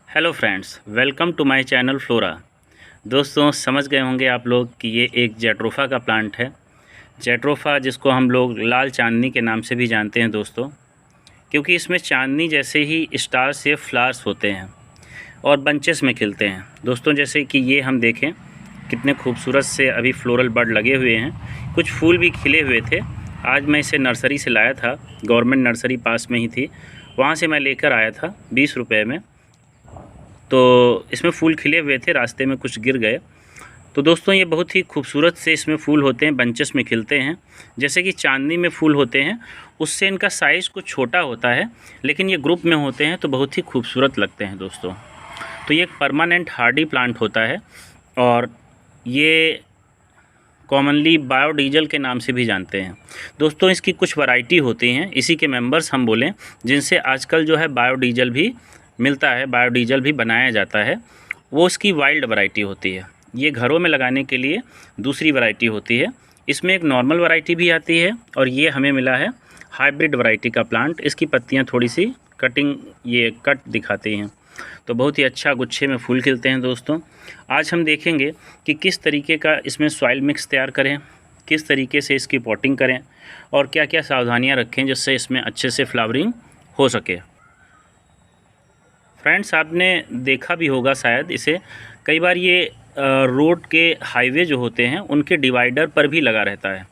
Hello friends, welcome to my channel Flora. दोस्तों, समझ गए होंगे आप लोग कि ये एक जेट्रोफा का प्लांट है। जेट्रोफा जिसको हम लोग लाल चांदनी के नाम से भी जानते हैं दोस्तों, क्योंकि इसमें चांदनी जैसे ही स्टार शेप फ्लावर्स होते हैं और बंचेस में खिलते हैं दोस्तों। जैसे कि ये हम देखें कितने खूबसूरत से अभी फ्लोरल बड लगे हुए हैं, कुछ फूल भी खिले हुए थे। आज मैं इसे नर्सरी से लाया था, गवर्नमेंट नर्सरी पास में ही थी, वहाँ से मैं लेकर आया था 20 रुपये में। तो इसमें फूल खिले हुए थे, रास्ते में कुछ गिर गए। तो दोस्तों, ये बहुत ही खूबसूरत से इसमें फूल होते हैं, बंचेस में खिलते हैं। जैसे कि चांदनी में फूल होते हैं, उससे इनका साइज़ कुछ छोटा होता है, लेकिन ये ग्रुप में होते हैं तो बहुत ही खूबसूरत लगते हैं दोस्तों। तो ये एक परमानेंट हार्डी प्लांट होता है और ये कॉमनली बायोडीजल के नाम से भी जानते हैं दोस्तों। इसकी कुछ वैरायटी होती हैं, इसी के मेंबर्स हम बोलें, जिनसे आजकल जो है बायोडीजल भी मिलता है, बायोडीजल भी बनाया जाता है। वो इसकी वाइल्ड वैरायटी होती है। ये घरों में लगाने के लिए दूसरी वैरायटी होती है। इसमें एक नॉर्मल वैरायटी भी आती है और ये हमें मिला है हाइब्रिड वैरायटी का प्लांट। इसकी पत्तियाँ थोड़ी सी ये कट दिखाती हैं, तो बहुत ही अच्छा गुच्छे में फूल खिलते हैं दोस्तों। आज हम देखेंगे कि किस तरीके का इसमें सॉइल मिक्स तैयार करें, किस तरीके से इसकी पॉटिंग करें और क्या क्या सावधानियां रखें जिससे इसमें अच्छे से फ्लावरिंग हो सके। फ्रेंड्स, आपने देखा भी होगा शायद इसे, कई बार ये रोड के हाईवे जो होते हैं उनके डिवाइडर पर भी लगा रहता है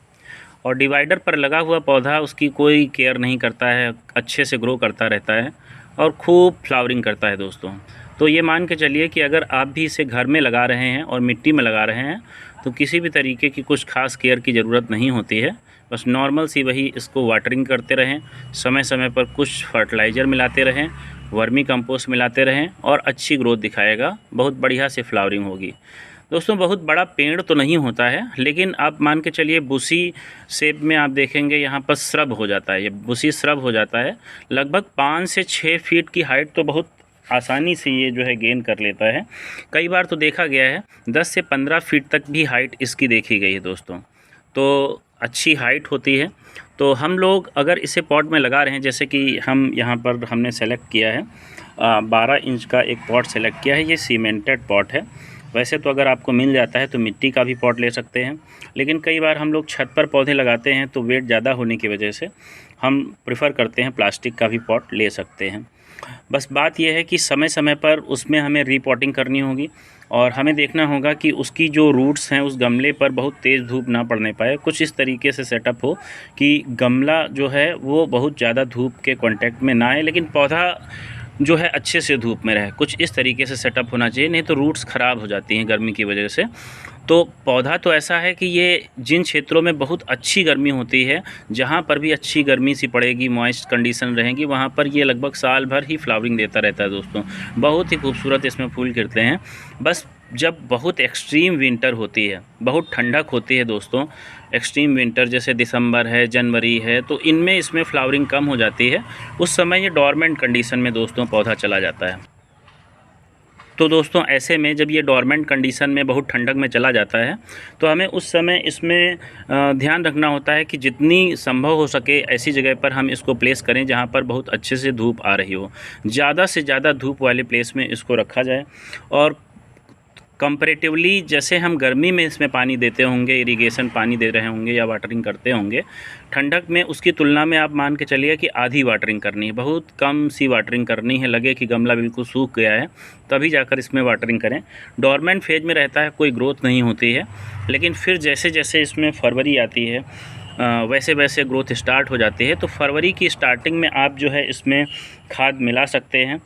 और डिवाइडर पर लगा हुआ पौधा उसकी कोई केयर नहीं करता है, अच्छे से ग्रो करता रहता है और खूब फ्लावरिंग करता है दोस्तों। तो ये मान के चलिए कि अगर आप भी इसे घर में लगा रहे हैं और मिट्टी में लगा रहे हैं तो किसी भी तरीके की कुछ खास केयर की ज़रूरत नहीं होती है। बस नॉर्मल सी वही इसको वाटरिंग करते रहें, समय समय पर कुछ फर्टिलाइज़र मिलाते रहें, वर्मी कंपोस्ट मिलाते रहें और अच्छी ग्रोथ दिखाएगा, बहुत बढ़िया से फ्लावरिंग होगी दोस्तों। बहुत बड़ा पेड़ तो नहीं होता है, लेकिन आप मान के चलिए बुशी शेप में आप देखेंगे यहाँ पर श्रब हो जाता है, ये बुशी श्रब हो जाता है। लगभग 5 से 6 फीट की हाइट तो बहुत आसानी से ये जो है गेन कर लेता है। कई बार तो देखा गया है 10 से 15 फीट तक भी हाइट इसकी देखी गई है दोस्तों। तो अच्छी हाइट होती है। तो हम लोग अगर इसे पॉट में लगा रहे हैं, जैसे कि हम यहाँ पर हमने सेलेक्ट किया है 12 इंच का एक पॉट सेलेक्ट किया है। ये सीमेंटेड पॉट है। वैसे तो अगर आपको मिल जाता है तो मिट्टी का भी पॉट ले सकते हैं, लेकिन कई बार हम लोग छत पर पौधे लगाते हैं तो वेट ज़्यादा होने की वजह से हम प्रेफर करते हैं प्लास्टिक का भी पॉट ले सकते हैं। बस बात यह है कि समय समय पर उसमें हमें रीपॉटिंग करनी होगी और हमें देखना होगा कि उसकी जो रूट्स हैं उस गमले पर बहुत तेज़ धूप ना पड़ने पाए। कुछ इस तरीके से सेटअप हो कि गमला जो है वो बहुत ज़्यादा धूप के कांटेक्ट में ना आए, लेकिन पौधा जो है अच्छे से धूप में रहे। कुछ इस तरीके से सेटअप होना चाहिए, नहीं तो रूट्स ख़राब हो जाती हैं गर्मी की वजह से। तो पौधा तो ऐसा है कि ये जिन क्षेत्रों में बहुत अच्छी गर्मी होती है, जहाँ पर भी अच्छी गर्मी सी पड़ेगी, मॉइस्ट कंडीशन रहेगी, वहाँ पर ये लगभग साल भर ही फ्लावरिंग देता रहता है दोस्तों। बहुत ही खूबसूरत इसमें फूल खिलते हैं। बस जब बहुत एक्सट्रीम विंटर होती है, बहुत ठंडक होती है दोस्तों, एक्सट्रीम विंटर जैसे दिसंबर है, जनवरी है, तो इनमें इसमें फ्लावरिंग कम हो जाती है। उस समय ये डॉर्मेंट कंडीशन में दोस्तों पौधा चला जाता है। तो दोस्तों, ऐसे में जब ये डॉर्मेंट कंडीशन में बहुत ठंडक में चला जाता है तो हमें उस समय इसमें ध्यान रखना होता है कि जितनी संभव हो सके ऐसी जगह पर हम इसको प्लेस करें जहाँ पर बहुत अच्छे से धूप आ रही हो। ज़्यादा से ज़्यादा धूप वाले प्लेस में इसको रखा जाए और कंपैरेटिवली जैसे हम गर्मी में इसमें पानी देते होंगे, इरिगेशन पानी दे रहे होंगे या वाटरिंग करते होंगे, ठंडक में उसकी तुलना में आप मान के चलिए कि आधी वाटरिंग करनी है, बहुत कम सी वाटरिंग करनी है। लगे कि गमला बिल्कुल सूख गया है तभी जाकर इसमें वाटरिंग करें। डॉर्मेंट फेज में रहता है, कोई ग्रोथ नहीं होती है, लेकिन फिर जैसे जैसे इसमें फरवरी आती है वैसे वैसे ग्रोथ स्टार्ट हो जाती है। तो फरवरी की स्टार्टिंग में आप जो है इसमें खाद मिला सकते हैं।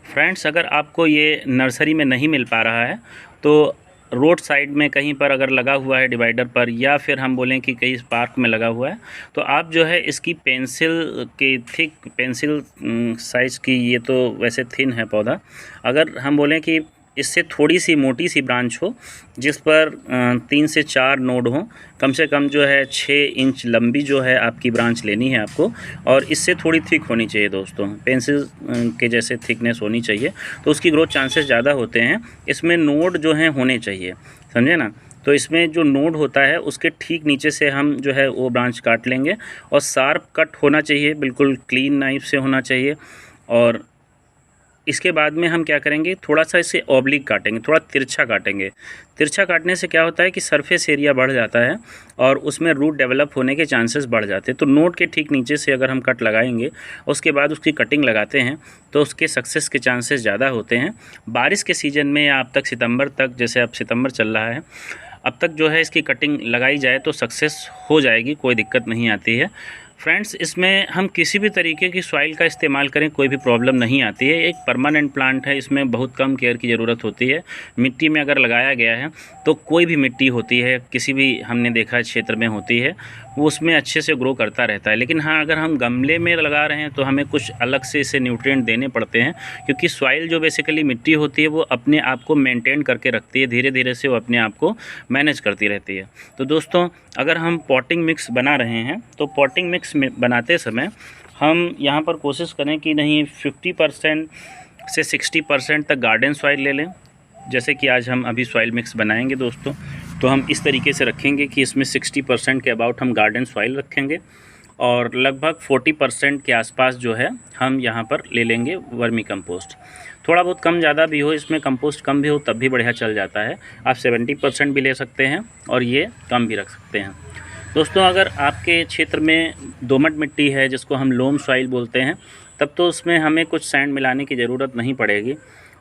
फ्रेंड्स, अगर आपको ये नर्सरी में नहीं मिल पा रहा है तो रोड साइड में कहीं पर अगर लगा हुआ है डिवाइडर पर, या फिर हम बोलें कि कहीं पार्क में लगा हुआ है, तो आप जो है इसकी पेंसिल की थिक पेंसिल साइज़ की, ये तो वैसे थिन है पौधा, अगर हम बोलें कि इससे थोड़ी सी मोटी सी ब्रांच हो जिस पर 3 से 4 नोड हों, कम से कम जो है 6 इंच लंबी जो है आपकी ब्रांच लेनी है आपको, और इससे थोड़ी थिक होनी चाहिए दोस्तों, पेंसिल के जैसे थिकनेस होनी चाहिए, तो उसकी ग्रोथ चांसेस ज़्यादा होते हैं। इसमें नोड जो हैं होने चाहिए, समझे ना। तो इसमें जो नोड होता है उसके ठीक नीचे से हम जो है वो ब्रांच काट लेंगे और शार्प कट होना चाहिए, बिल्कुल क्लीन नाइफ से होना चाहिए। और इसके बाद में हम क्या करेंगे, थोड़ा सा इसे ऑब्लिक काटेंगे, थोड़ा तिरछा काटेंगे। तिरछा काटने से क्या होता है कि सरफेस एरिया बढ़ जाता है और उसमें रूट डेवलप होने के चांसेस बढ़ जाते हैं। तो नोट के ठीक नीचे से अगर हम कट लगाएंगे, उसके बाद उसकी कटिंग लगाते हैं, तो उसके सक्सेस के चांसेस ज़्यादा होते हैं। बारिश के सीज़न में या अब तक सितंबर तक, जैसे अब सितंबर चल रहा है, अब तक जो है इसकी कटिंग लगाई जाए तो सक्सेस हो जाएगी, कोई दिक्कत नहीं आती है। फ्रेंड्स, इसमें हम किसी भी तरीके की सॉइल का इस्तेमाल करें कोई भी प्रॉब्लम नहीं आती है। एक परमानेंट प्लांट है, इसमें बहुत कम केयर की ज़रूरत होती है। मिट्टी में अगर लगाया गया है तो कोई भी मिट्टी होती है, किसी भी हमने देखा क्षेत्र में होती है, वो उसमें अच्छे से ग्रो करता रहता है। लेकिन हाँ, अगर हम गमले में लगा रहे हैं तो हमें कुछ अलग से इसे न्यूट्रिएंट देने पड़ते हैं, क्योंकि सॉइल जो बेसिकली मिट्टी होती है वो अपने आप को मेंटेन करके रखती है, धीरे धीरे से वो अपने आप को मैनेज करती रहती है। तो दोस्तों, अगर हम पॉटिंग मिक्स बना रहे हैं तो पॉटिंग मिक्स में बनाते समय हम यहाँ पर कोशिश करें कि नहीं 50% से 60% तक गार्डन सॉइल ले लें। जैसे कि आज हम अभी सॉइल मिक्स बनाएंगे दोस्तों, तो हम इस तरीके से रखेंगे कि इसमें 60% के अबाउट हम गार्डन सॉइल रखेंगे और लगभग 40% के आसपास जो है हम यहाँ पर ले लेंगे वर्मी कंपोस्ट। थोड़ा बहुत कम ज़्यादा भी हो, इसमें कंपोस्ट कम भी हो तब भी बढ़िया चल जाता है। आप 70% भी ले सकते हैं और ये कम भी रख सकते हैं। दोस्तों, अगर आपके क्षेत्र में दोमट मिट्टी है, जिसको हम लोम सॉइल बोलते हैं, तब तो उसमें हमें कुछ सैंड मिलाने की ज़रूरत नहीं पड़ेगी।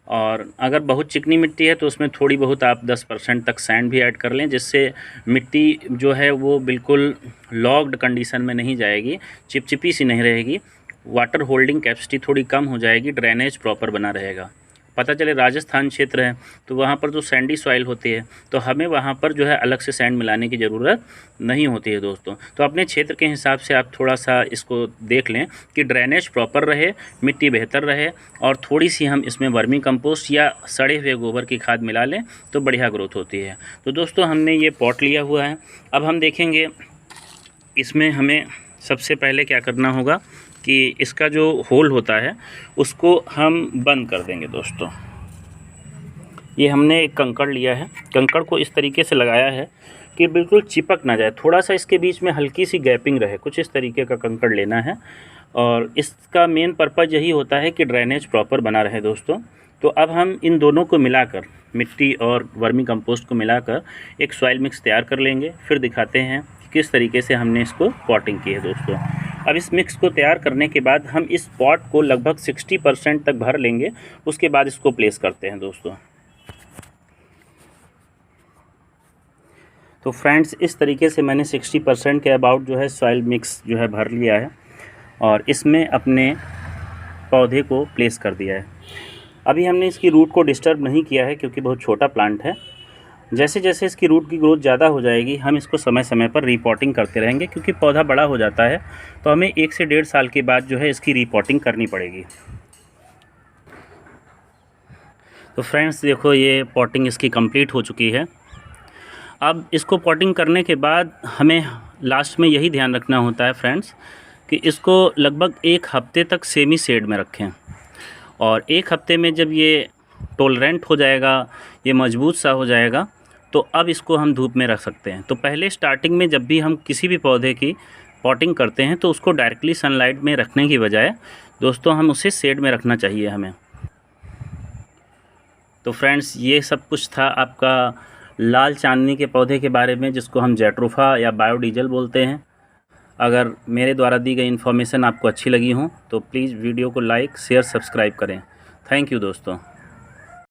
और अगर बहुत चिकनी मिट्टी है तो उसमें थोड़ी बहुत आप 10% तक सैंड भी ऐड कर लें, जिससे मिट्टी जो है वो बिल्कुल लॉक्ड कंडीशन में नहीं जाएगी, चिपचिपी सी नहीं रहेगी, वाटर होल्डिंग कैपेसिटी थोड़ी कम हो जाएगी, ड्रेनेज प्रॉपर बना रहेगा। पता चले राजस्थान क्षेत्र है तो वहाँ पर जो सैंडी सॉइल होती है तो हमें वहाँ पर जो है अलग से सैंड मिलाने की ज़रूरत नहीं होती है दोस्तों। तो अपने क्षेत्र के हिसाब से आप थोड़ा सा इसको देख लें कि ड्रेनेज प्रॉपर रहे, मिट्टी बेहतर रहे और थोड़ी सी हम इसमें वर्मी कंपोस्ट या सड़े हुए गोबर की खाद मिला लें तो बढ़िया ग्रोथ होती है। तो दोस्तों, हमने ये पॉट लिया हुआ है। अब हम देखेंगे इसमें हमें सबसे पहले क्या करना होगा कि इसका जो होल होता है उसको हम बंद कर देंगे दोस्तों। ये हमने एक कंकड़ लिया है, कंकड़ को इस तरीके से लगाया है कि बिल्कुल चिपक ना जाए, थोड़ा सा इसके बीच में हल्की सी गैपिंग रहे, कुछ इस तरीके का कंकड़ लेना है। और इसका मेन पर्पज़ यही होता है कि ड्रेनेज प्रॉपर बना रहे दोस्तों। तो अब हम इन दोनों को मिलाकर, मिट्टी और वर्मी कंपोस्ट को मिलाकर एक सॉइल मिक्स तैयार कर लेंगे। फिर दिखाते हैं किस तरीके से हमने इसको पॉटिंग की है दोस्तों। अब इस मिक्स को तैयार करने के बाद हम इस पॉट को लगभग 60% तक भर लेंगे, उसके बाद इसको प्लेस करते हैं दोस्तों। तो फ्रेंड्स, इस तरीके से मैंने 60% के अबाउट जो है सॉइल मिक्स जो है भर लिया है और इसमें अपने पौधे को प्लेस कर दिया है। अभी हमने इसकी रूट को डिस्टर्ब नहीं किया है क्योंकि बहुत छोटा प्लांट है। जैसे जैसे इसकी रूट की ग्रोथ ज़्यादा हो जाएगी हम इसको समय समय पर रीपॉटिंग करते रहेंगे, क्योंकि पौधा बड़ा हो जाता है तो हमें 1 से 1.5 साल के बाद जो है इसकी रीपॉटिंग करनी पड़ेगी। तो फ्रेंड्स देखो, ये पॉटिंग इसकी कंप्लीट हो चुकी है। अब इसको पॉटिंग करने के बाद हमें लास्ट में यही ध्यान रखना होता है फ्रेंड्स कि इसको लगभग 1 हफ्ते तक सेमी शेड में रखें। और 1 हफ्ते में जब ये टॉलरेंट हो जाएगा, ये मजबूत सा हो जाएगा, तो अब इसको हम धूप में रख सकते हैं। तो पहले स्टार्टिंग में जब भी हम किसी भी पौधे की पॉटिंग करते हैं तो उसको डायरेक्टली सनलाइट में रखने की बजाय दोस्तों हम उसे शेड में रखना चाहिए हमें। तो फ्रेंड्स, ये सब कुछ था आपका लाल चांदनी के पौधे के बारे में, जिसको हम जैट्रोफा या बायोडीजल बोलते हैं। अगर मेरे द्वारा दी गई इन्फॉर्मेशन आपको अच्छी लगी हो तो प्लीज़ वीडियो को लाइक, शेयर, सब्सक्राइब करें। थैंक यू दोस्तों।